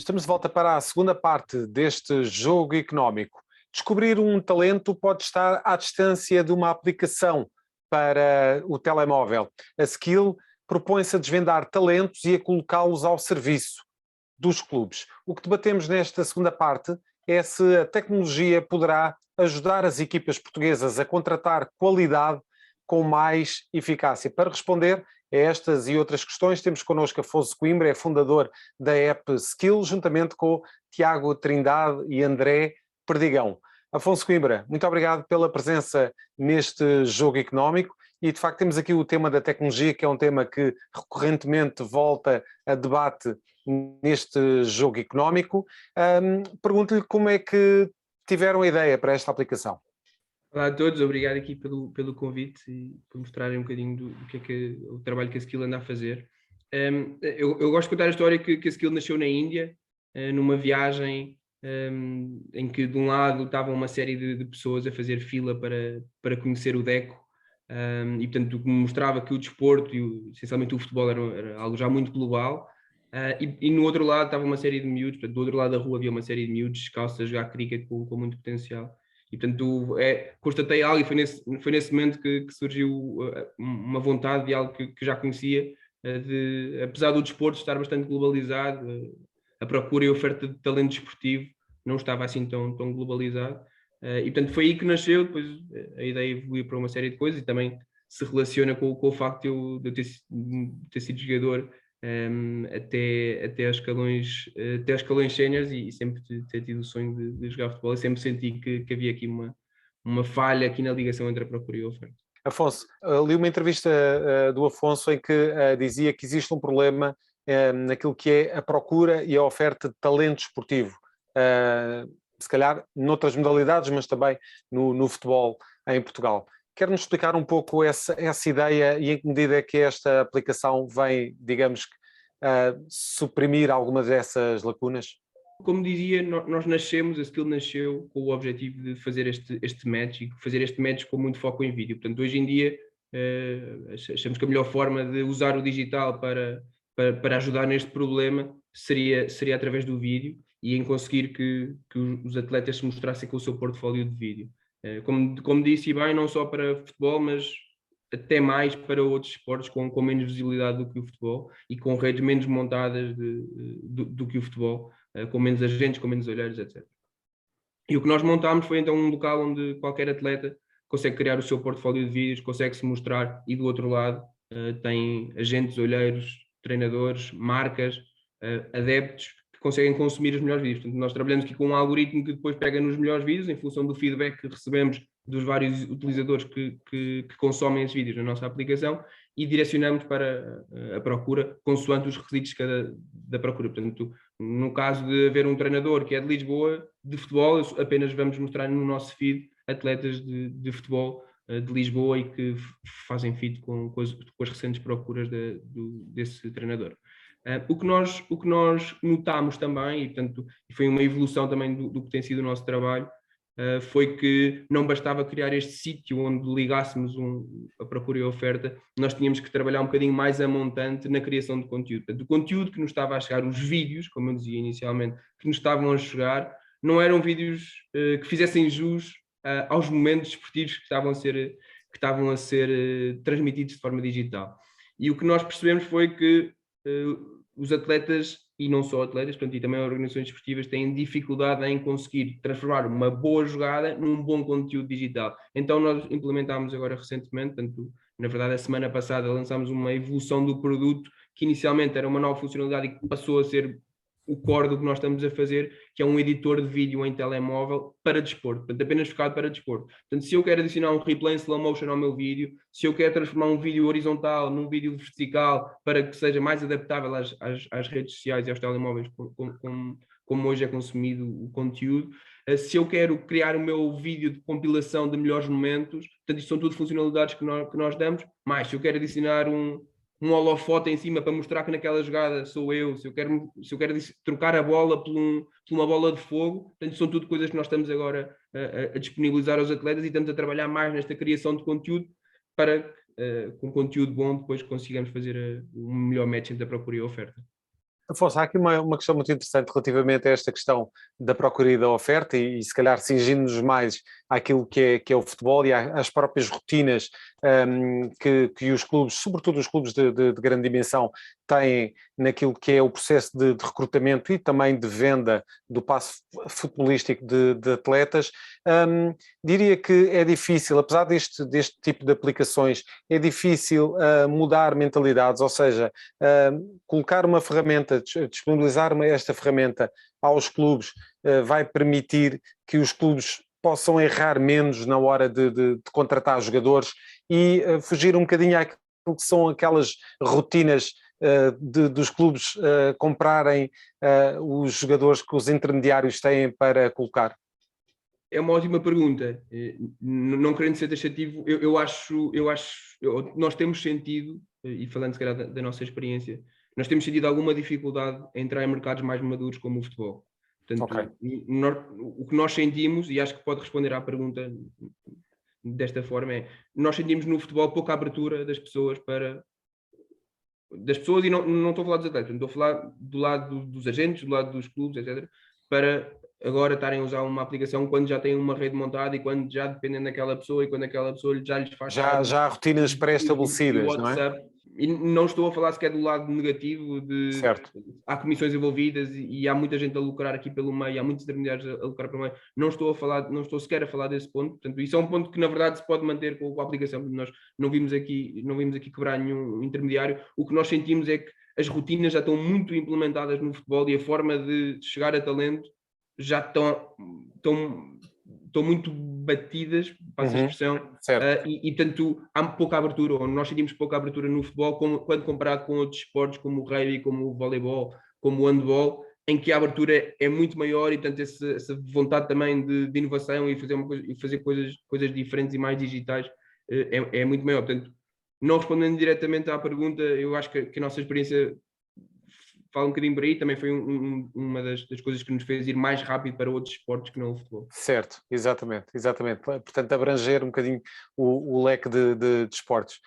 Estamos de volta para a segunda parte deste jogo económico. Descobrir um talento pode estar à distância de uma aplicação para o telemóvel. A Skill propõe-se a desvendar talentos e a colocá-los ao serviço dos clubes. O que debatemos nesta segunda parte é se a tecnologia poderá ajudar as equipas portuguesas a contratar qualidade com mais eficácia. Para responder a estas e outras questões, temos connosco Afonso Coimbra, é fundador da app Skill, juntamente com Tiago Trindade e André Perdigão. Afonso Coimbra, muito obrigado pela presença neste jogo económico e, de facto, temos aqui o tema da tecnologia, que é um tema que recorrentemente volta a debate neste jogo económico. Pergunto-lhe como é que tiveram a ideia para esta aplicação. Olá a todos, obrigado aqui pelo convite e por mostrarem um bocadinho do que é o trabalho que a Skill anda a fazer. Eu gosto de contar a história que a Skill nasceu na Índia, numa viagem em que de um lado estavam uma série de pessoas a fazer fila para conhecer o Deco, e portanto mostrava que o desporto e essencialmente o futebol era algo já muito global, e no outro lado estava uma série de miúdos, portanto, do outro lado da rua havia uma série de miúdos descalços a jogar cricket com muito potencial. E portanto constatei algo e foi nesse momento que surgiu uma vontade de algo que já conhecia, apesar do desporto estar bastante globalizado, a procura e a oferta de talento desportivo não estava assim tão globalizado, e portanto foi aí que nasceu. Depois a ideia evoluiu para uma série de coisas e também se relaciona com o facto de eu ter sido jogador até aos escalões séniores e sempre ter tido o sonho de jogar futebol, e sempre senti que havia aqui uma falha aqui na ligação entre a procura e a oferta. Afonso, li uma entrevista do Afonso em que dizia que existe um problema naquilo que é a procura e a oferta de talento esportivo, se calhar noutras modalidades, mas também no futebol em Portugal. Quer-nos explicar um pouco essa ideia e em que medida é que esta aplicação vem, digamos, suprimir algumas dessas lacunas? Como dizia, nós nascemos, a Skill nasceu com o objetivo de fazer este match e fazer este match com muito foco em vídeo. Portanto, hoje em dia, achamos que a melhor forma de usar o digital para ajudar neste problema seria através do vídeo e em conseguir que os atletas se mostrassem com o seu portfólio de vídeo. Como disse bem, não só para futebol, mas até mais para outros esportes com menos visibilidade do que o futebol e com redes menos montadas do que o futebol, com menos agentes, com menos olheiros, etc. E o que nós montámos foi então um local onde qualquer atleta consegue criar o seu portfólio de vídeos, consegue se mostrar, e do outro lado tem agentes, olheiros, treinadores, marcas, adeptos que conseguem consumir os melhores vídeos. Portanto, nós trabalhamos aqui com um algoritmo que depois pega nos melhores vídeos em função do feedback que recebemos dos vários utilizadores que consomem esses vídeos na nossa aplicação, e direcionamos para a procura consoante os requisitos da procura. Portanto, no caso de haver um treinador que é de Lisboa, de futebol, apenas vamos mostrar no nosso feed atletas de futebol de Lisboa e que fazem feed com as recentes procuras desse treinador. O que nós notámos também, e portanto foi uma evolução também do que tem sido o nosso trabalho, foi que não bastava criar este sítio onde ligássemos a procura e a oferta, nós tínhamos que trabalhar um bocadinho mais a montante na criação de conteúdo. Portanto, o conteúdo que nos estava a chegar, os vídeos, como eu dizia inicialmente, que nos estavam a chegar, não eram vídeos que fizessem jus aos momentos esportivos que estavam a ser transmitidos de forma digital. E o que nós percebemos foi que os atletas, e não só atletas, portanto, e também organizações esportivas, têm dificuldade em conseguir transformar uma boa jogada num bom conteúdo digital. Então nós implementámos agora recentemente, portanto, na verdade a semana passada lançámos uma evolução do produto que inicialmente era uma nova funcionalidade e que passou a ser o core do que nós estamos a fazer, que é um editor de vídeo em telemóvel para desporto, portanto apenas focado para desporto. Portanto, se eu quero adicionar um replay em slow motion ao meu vídeo, se eu quero transformar um vídeo horizontal num vídeo vertical para que seja mais adaptável às redes sociais e aos telemóveis, como hoje é consumido o conteúdo, se eu quero criar o meu vídeo de compilação de melhores momentos, portanto isto são tudo funcionalidades que nós damos, mas se eu quero adicionar um holofote em cima para mostrar que naquela jogada sou eu, se eu quero trocar a bola por uma bola de fogo, portanto são tudo coisas que nós estamos agora a disponibilizar aos atletas e estamos a trabalhar mais nesta criação de conteúdo para, com conteúdo bom, depois consigamos fazer um melhor match entre a procura e a oferta. Afonso, há aqui uma questão muito interessante relativamente a esta questão da procura e da oferta e se calhar cingindo-nos mais àquilo que é o futebol e às próprias rotinas que os clubes, sobretudo os clubes de grande dimensão, têm naquilo que é o processo de recrutamento e também de venda do passe futebolístico de atletas. Diria que é difícil, apesar deste tipo de aplicações, é difícil mudar mentalidades, ou seja, colocar uma ferramenta, disponibilizar esta ferramenta aos clubes vai permitir que os clubes possam errar menos na hora de contratar jogadores e fugir um bocadinho àquilo que são aquelas rotinas dos clubes comprarem os jogadores que os intermediários têm para colocar? É uma ótima pergunta. Não querendo ser taxativo, nós temos sentido, e falando se calhar da nossa experiência, nós temos sentido alguma dificuldade em entrar em mercados mais maduros como o futebol. Portanto, o que nós sentimos, e acho que pode responder à pergunta desta forma, nós sentimos no futebol pouca abertura das pessoas e não estou a falar dos atletas, estou a falar do lado dos agentes, do lado dos clubes, etc., para agora estarem a usar uma aplicação quando já têm uma rede montada e quando já dependem daquela pessoa e quando aquela pessoa já lhes faz já há rotinas pré-estabelecidas, não é? E não estou a falar sequer do lado negativo certo. Há comissões envolvidas e há muita gente a lucrar aqui pelo meio, há muitos intermediários a lucrar pelo meio. Não estou sequer a falar desse ponto. Portanto, isso é um ponto que na verdade se pode manter com a aplicação. Nós não vimos aqui quebrar nenhum intermediário. O que nós sentimos é que as rotinas já estão muito implementadas no futebol e a forma de chegar a talento já estão muito batidas, passa a expressão, e portanto há pouca abertura, ou nós sentimos pouca abertura no futebol quando comparado com outros esportes como o rugby, como o voleibol, como o handball, em que a abertura é muito maior e portanto essa vontade também de inovação e fazer coisas diferentes e mais digitais é muito maior. Portanto, não respondendo diretamente à pergunta, eu acho que a nossa experiência fala um bocadinho por aí, também foi uma das coisas que nos fez ir mais rápido para outros esportes que não o futebol. Certo, exatamente. Portanto, abranger um bocadinho o leque de esportes.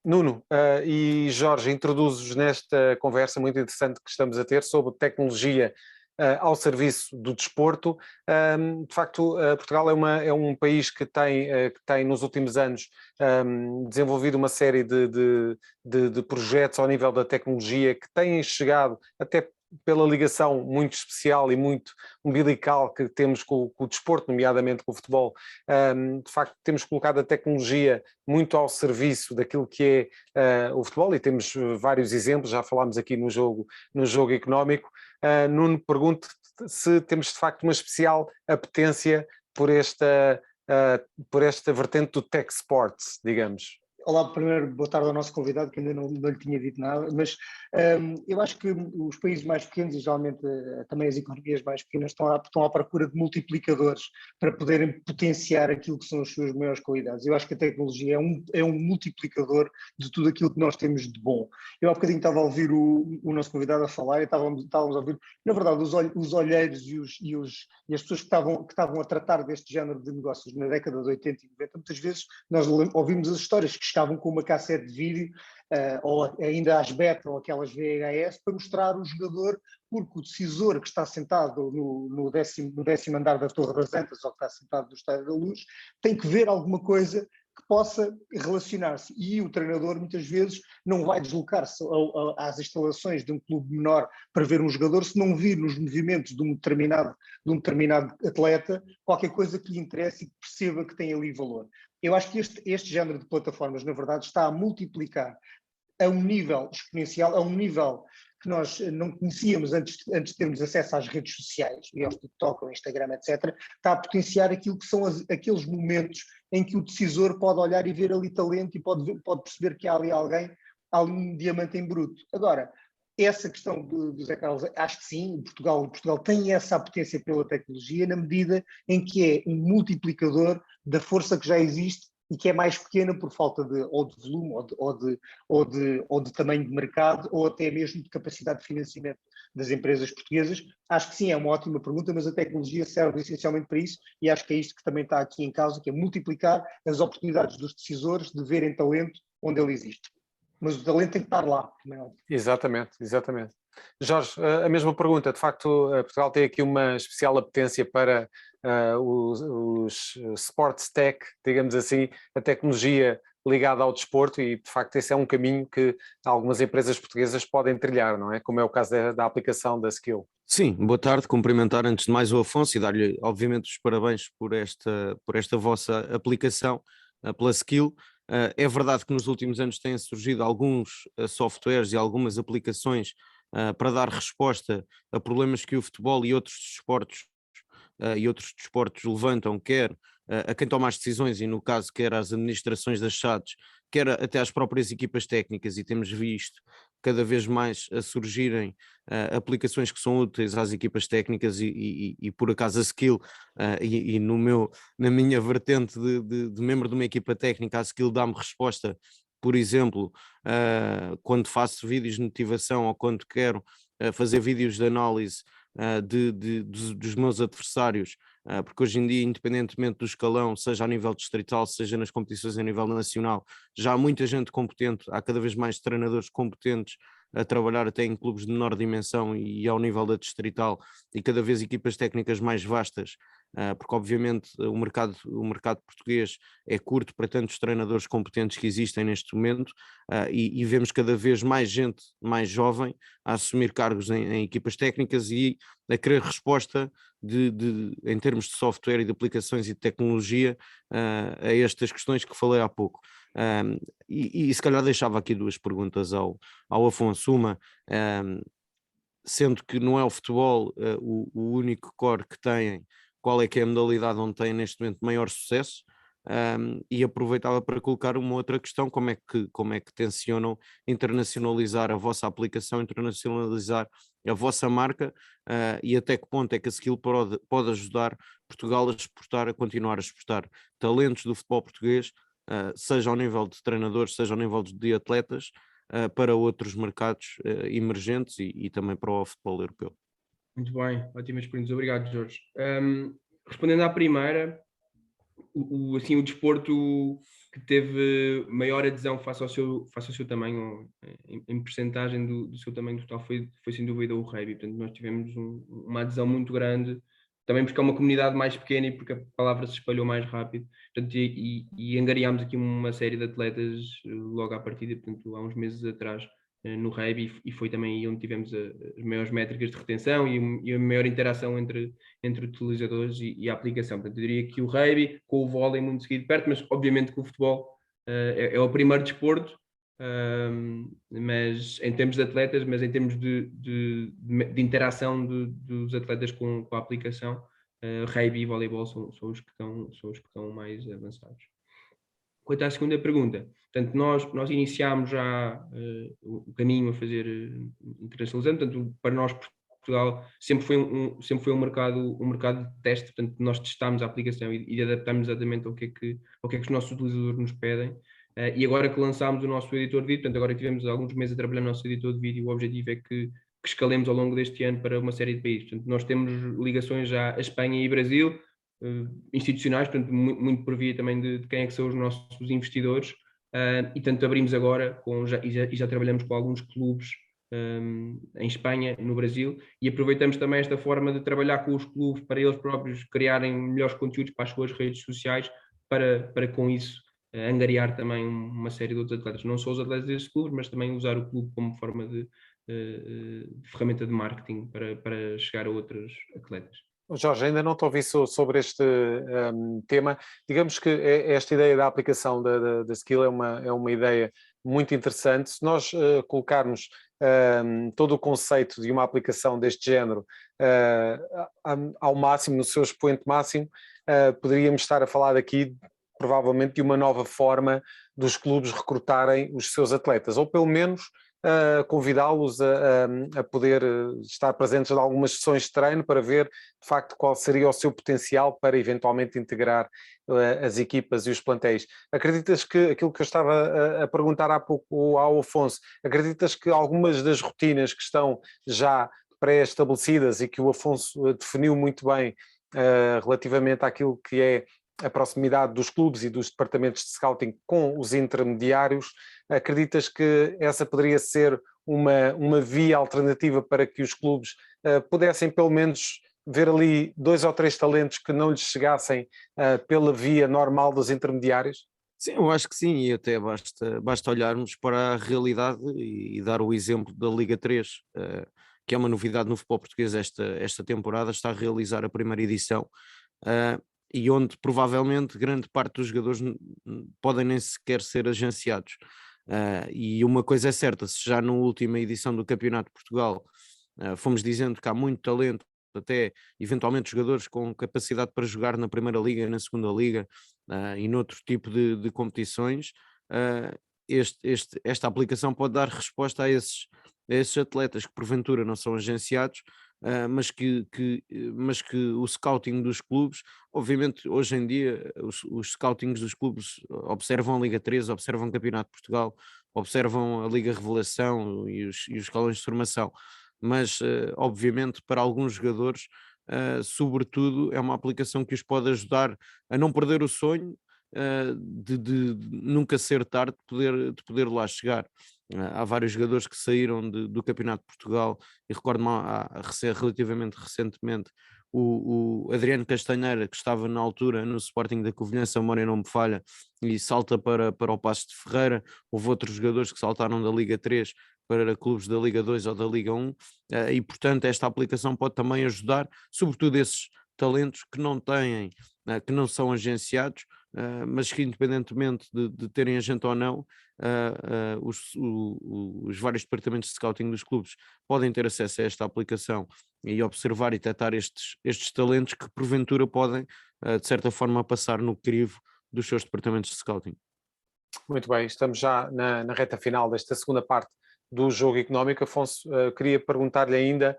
Nuno e Jorge, introduzo-vos nesta conversa muito interessante que estamos a ter sobre tecnologia ao serviço do desporto. De facto, Portugal é um país que tem nos últimos anos desenvolvido uma série de projetos ao nível da tecnologia que têm chegado até pela ligação muito especial e muito umbilical que temos com o desporto, nomeadamente com o futebol. De facto, temos colocado a tecnologia muito ao serviço daquilo que é o futebol e temos vários exemplos, já falámos aqui no jogo económico. Nuno, pergunto se temos de facto uma especial apetência por esta vertente do tech sports, digamos. Olá, primeiro, boa tarde ao nosso convidado, que ainda não lhe tinha dito nada, mas eu acho que os países mais pequenos, e geralmente também as economias mais pequenas, estão à procura de multiplicadores para poderem potenciar aquilo que são as suas maiores qualidades. Eu acho que a tecnologia é um multiplicador de tudo aquilo que nós temos de bom. Eu há bocadinho estava a ouvir o nosso convidado a falar e estávamos a ouvir, na verdade, os olheiros e as pessoas que estavam a tratar deste género de negócios na década de 80 e 90, muitas vezes nós ouvimos as histórias que estavam com uma cassete de vídeo, ou ainda às beta, ou aquelas VHS, para mostrar o jogador, porque o decisor que está sentado no décimo andar da Torre das Antas, ou que está sentado no Estádio da Luz, tem que ver alguma coisa que possa relacionar-se. E o treinador, muitas vezes, não vai deslocar-se às instalações de um clube menor para ver um jogador se não vir nos movimentos de um determinado atleta qualquer coisa que lhe interesse e que perceba que tem ali valor. Eu acho que este género de plataformas, na verdade, está a multiplicar a um nível exponencial, a um nível que nós não conhecíamos antes de termos acesso às redes sociais, e ao TikTok, ao Instagram, etc., está a potenciar aquilo que são aqueles momentos em que o decisor pode olhar e ver ali talento e pode perceber que há ali alguém, há ali um diamante em bruto. Agora, essa questão do Zé Carlos, acho que sim, Portugal tem essa apetência pela tecnologia na medida em que é um multiplicador da força que já existe e que é mais pequena por falta de volume ou de tamanho de mercado ou até mesmo de capacidade de financiamento das empresas portuguesas. Acho que sim, é uma ótima pergunta, mas a tecnologia serve essencialmente para isso e acho que é isto que também está aqui em causa, que é multiplicar as oportunidades dos decisores de verem talento onde ele existe. Mas o talento tem que estar lá, não é? Exatamente. Jorge, a mesma pergunta. De facto, Portugal tem aqui uma especial apetência para os sports tech, digamos assim, a tecnologia ligada ao desporto, e de facto esse é um caminho que algumas empresas portuguesas podem trilhar, não é? Como é o caso da aplicação da Skill. Sim, boa tarde, cumprimentar antes de mais o Afonso e dar-lhe obviamente os parabéns por esta vossa aplicação, pela Skill. É verdade que nos últimos anos têm surgido alguns softwares e algumas aplicações para dar resposta a problemas que o futebol e outros desportos levantam, quer a quem toma as decisões, e no caso quer às administrações das SADs, quer até às próprias equipas técnicas, e temos visto cada vez mais a surgirem aplicações que são úteis às equipas técnicas, e por acaso a Skill, na minha vertente de membro de uma equipa técnica, a Skill dá-me resposta, por exemplo, quando faço vídeos de motivação ou quando quero fazer vídeos de análise dos meus adversários, porque hoje em dia, independentemente do escalão, seja a nível distrital, seja nas competições a nível nacional, já há muita gente competente, há cada vez mais treinadores competentes a trabalhar até em clubes de menor dimensão e ao nível da distrital, e cada vez equipas técnicas mais vastas, porque obviamente o mercado português é curto para tantos treinadores competentes que existem neste momento, e vemos cada vez mais gente mais jovem a assumir cargos em equipas técnicas e a querer resposta em termos de software e de aplicações e de tecnologia a estas questões que falei há pouco. E se calhar deixava aqui duas perguntas ao Afonso. Uma, sendo que não é o futebol o único core que têm, qual é que é a modalidade onde têm neste momento maior sucesso? E aproveitava para colocar uma outra questão: como é que tencionam internacionalizar a vossa aplicação, internacionalizar a vossa marca, e até que ponto é que a Skill pode ajudar Portugal a continuar a exportar talentos do futebol português, seja ao nível de treinadores, seja ao nível de atletas, para outros mercados emergentes e também para o futebol europeu? Muito bem, ótimas perguntas. Obrigado, Jorge. Respondendo à primeira, assim, o desporto que teve maior adesão face ao seu tamanho, em percentagem do seu tamanho total, foi sem dúvida o rugby. Portanto, nós tivemos uma adesão muito grande, também porque é uma comunidade mais pequena e porque a palavra se espalhou mais rápido. Portanto, e angariámos aqui uma série de atletas logo à partida, portanto, há uns meses atrás, no rugby, e foi também aí onde tivemos as maiores métricas de retenção e a maior interação entre utilizadores e a aplicação. Portanto, eu diria que o rugby, com o vôlei muito seguido perto, mas obviamente que o futebol é o primeiro desporto, mas em termos de atletas, mas em termos de interação dos atletas com a aplicação, rugby e voleibol são os que estão mais avançados. Quanto à segunda pergunta, portanto, nós iniciámos já o caminho a fazer internacionalizando. Portanto, para nós Portugal sempre foi um mercado de teste. Portanto, nós testámos a aplicação e adaptámos exatamente ao que é que os nossos utilizadores nos pedem. E agora que lançámos o nosso editor de vídeo, portanto, agora que tivemos alguns meses a trabalhar no nosso editor de vídeo, o objetivo é que escalemos ao longo deste ano para uma série de países. Portanto, nós temos ligações já a Espanha e Brasil, institucionais, portanto, muito por via também de quem é que são os nossos investidores, e tanto abrimos agora já trabalhamos com alguns clubes em Espanha, no Brasil, e aproveitamos também esta forma de trabalhar com os clubes para eles próprios criarem melhores conteúdos para as suas redes sociais, para com isso angariar também uma série de outros atletas, não só os atletas desses clubes, mas também usar o clube como forma de ferramenta de marketing para chegar a outros atletas. Jorge, ainda não te ouvi sobre este tema. Digamos que esta ideia da aplicação da Skill é uma ideia muito interessante. Se nós colocarmos todo o conceito de uma aplicação deste género ao máximo, no seu expoente máximo, poderíamos estar a falar aqui provavelmente de uma nova forma dos clubes recrutarem os seus atletas, ou pelo menos convidá-los a poder estar presentes em algumas sessões de treino para ver de facto qual seria o seu potencial para eventualmente integrar as equipas e os plantéis. Acreditas que aquilo que eu estava a perguntar há pouco ao Afonso, acreditas que algumas das rotinas que estão já pré-estabelecidas e que o Afonso definiu muito bem relativamente àquilo que é a proximidade dos clubes e dos departamentos de scouting com os intermediários, acreditas que essa poderia ser uma via alternativa para que os clubes pudessem pelo menos ver ali 2 ou 3 talentos que não lhes chegassem pela via normal dos intermediários? Sim, eu acho que sim, e até basta olharmos para a realidade e dar o exemplo da Liga 3, que é uma novidade no futebol português esta temporada, está a realizar a primeira edição, eh, e onde provavelmente grande parte dos jogadores podem nem sequer ser agenciados. E uma coisa é certa, se já na última edição do Campeonato de Portugal fomos dizendo que há muito talento, até eventualmente jogadores com capacidade para jogar na Primeira Liga, na Segunda Liga e noutro tipo de competições, uh, esta aplicação pode dar resposta a esses atletas que porventura não são agenciados, mas que o scouting dos clubes, obviamente hoje em dia os scoutings dos clubes observam a Liga 3, observam o Campeonato de Portugal, observam a Liga Revelação e os escalões de formação, mas obviamente para alguns jogadores, sobretudo, é uma aplicação que os pode ajudar a não perder o sonho, de nunca ser tarde de poder lá chegar. Há vários jogadores que saíram do Campeonato de Portugal e recordo-me relativamente recentemente o Adriano Castanheira, que estava na altura no Sporting da Covilhã, se a memória não me falha, e salta para o Paços de Ferreira. Houve outros jogadores que saltaram da Liga 3 para clubes da Liga 2 ou da Liga 1, e portanto esta aplicação pode também ajudar, sobretudo esses talentos que não têm, que não são agenciados, mas que independentemente de terem agente ou não, os vários departamentos de scouting dos clubes podem ter acesso a esta aplicação e observar e detectar estes talentos que porventura podem, de certa forma, passar no crivo dos seus departamentos de scouting. Muito bem, estamos já na reta final desta segunda parte do Jogo Económico. Afonso, queria perguntar-lhe ainda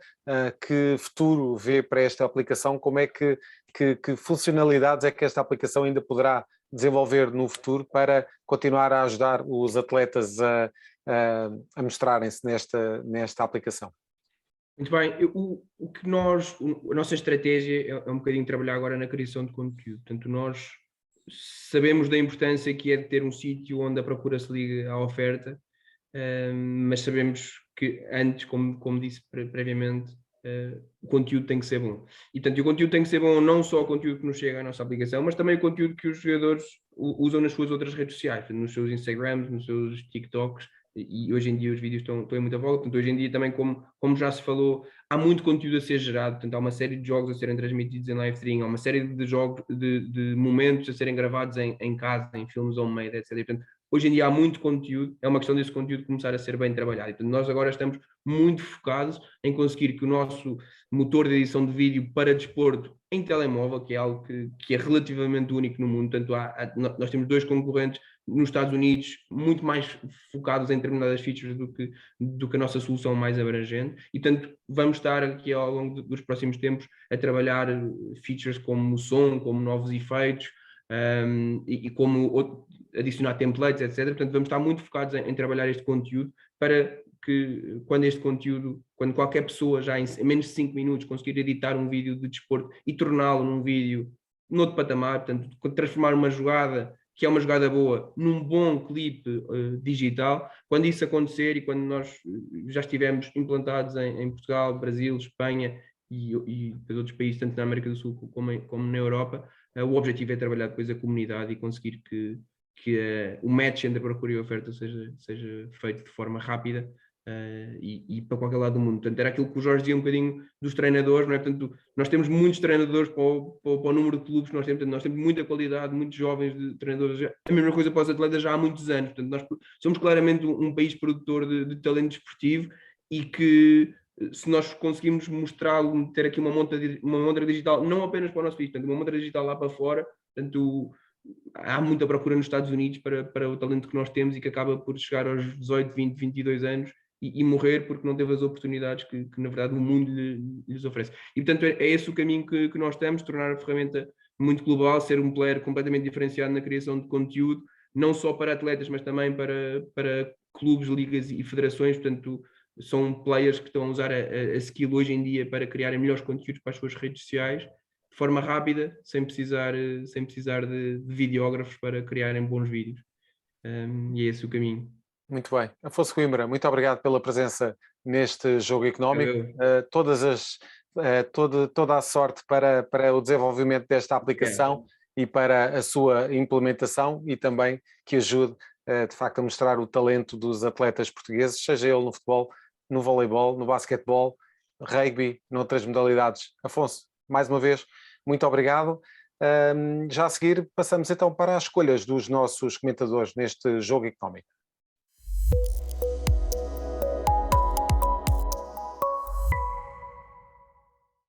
que futuro vê para esta aplicação, como é que funcionalidades é que esta aplicação ainda poderá desenvolver no futuro para continuar a ajudar os atletas a mostrarem-se nesta aplicação? Muito bem, a nossa estratégia é um bocadinho trabalhar agora na criação de conteúdo. Portanto, nós sabemos da importância que é de ter um sítio onde a procura se liga à oferta, mas sabemos que antes, como disse previamente, o conteúdo tem que ser bom. E portanto, o conteúdo tem que ser bom, não só o conteúdo que nos chega à nossa aplicação, mas também o conteúdo que os jogadores usam nas suas outras redes sociais, nos seus Instagrams, nos seus TikToks, e hoje em dia os vídeos estão em muita volta. Portanto, hoje em dia também, como já se falou, há muito conteúdo a ser gerado. Portanto, há uma série de jogos a serem transmitidos em live stream, há uma série de jogos, de momentos a serem gravados em casa, em filmes homemade, etc. E, portanto, hoje em dia há muito conteúdo, é uma questão desse conteúdo começar a ser bem trabalhado. Portanto, nós agora estamos muito focados em conseguir que o nosso motor de edição de vídeo para desporto em telemóvel, que é algo que é relativamente único no mundo, portanto, nós temos 2 concorrentes nos Estados Unidos muito mais focados em determinadas features do que a nossa solução mais abrangente, e portanto vamos estar aqui ao longo dos próximos tempos a trabalhar features como som, como novos efeitos, e como adicionar templates, etc. Portanto, vamos estar muito focados em trabalhar este conteúdo para que quando qualquer pessoa já em menos de 5 minutos conseguir editar um vídeo de desporto e torná-lo num vídeo noutro patamar, portanto, transformar uma jogada que é uma jogada boa num bom clipe digital, quando isso acontecer e quando nós já estivermos implantados em Portugal, Brasil, Espanha e outros países, tanto na América do Sul como na Europa, o objetivo é trabalhar depois a comunidade e conseguir que o match entre a procura e a oferta seja feito de forma rápida e para qualquer lado do mundo. Portanto, era aquilo que o Jorge dizia um bocadinho dos treinadores, não é? Portanto, nós temos muitos treinadores para o número de clubes que nós temos. Portanto, nós temos muita qualidade, muitos jovens de treinadores. A mesma coisa para os atletas já há muitos anos. Portanto, nós somos claramente um país produtor de talento desportivo e que, se nós conseguimos mostrá-lo, ter aqui uma montra digital, não apenas para o nosso país, portanto, uma montra digital lá para fora, portanto, há muita procura nos Estados Unidos para o talento que nós temos e que acaba por chegar aos 18, 20, 22 anos e morrer porque não teve as oportunidades que na verdade o mundo lhes oferece. E portanto é esse o caminho que nós estamos, tornar a ferramenta muito global, ser um player completamente diferenciado na criação de conteúdo, não só para atletas, mas também para clubes, ligas e federações. Portanto, são players que estão a usar a skill hoje em dia para criarem melhores conteúdos para as suas redes sociais, de forma rápida, sem precisar de videógrafos para criarem bons vídeos. E é esse o caminho. Muito bem. Afonso Coimbra, muito obrigado pela presença neste Jogo Económico. Toda a sorte para o desenvolvimento desta aplicação e para a sua implementação, e também que ajude, de facto, a mostrar o talento dos atletas portugueses, seja ele no futebol, no voleibol, no basquetebol, rugby, noutras modalidades. Afonso, mais uma vez, muito obrigado. Já a seguir passamos então para as escolhas dos nossos comentadores neste Jogo Económico.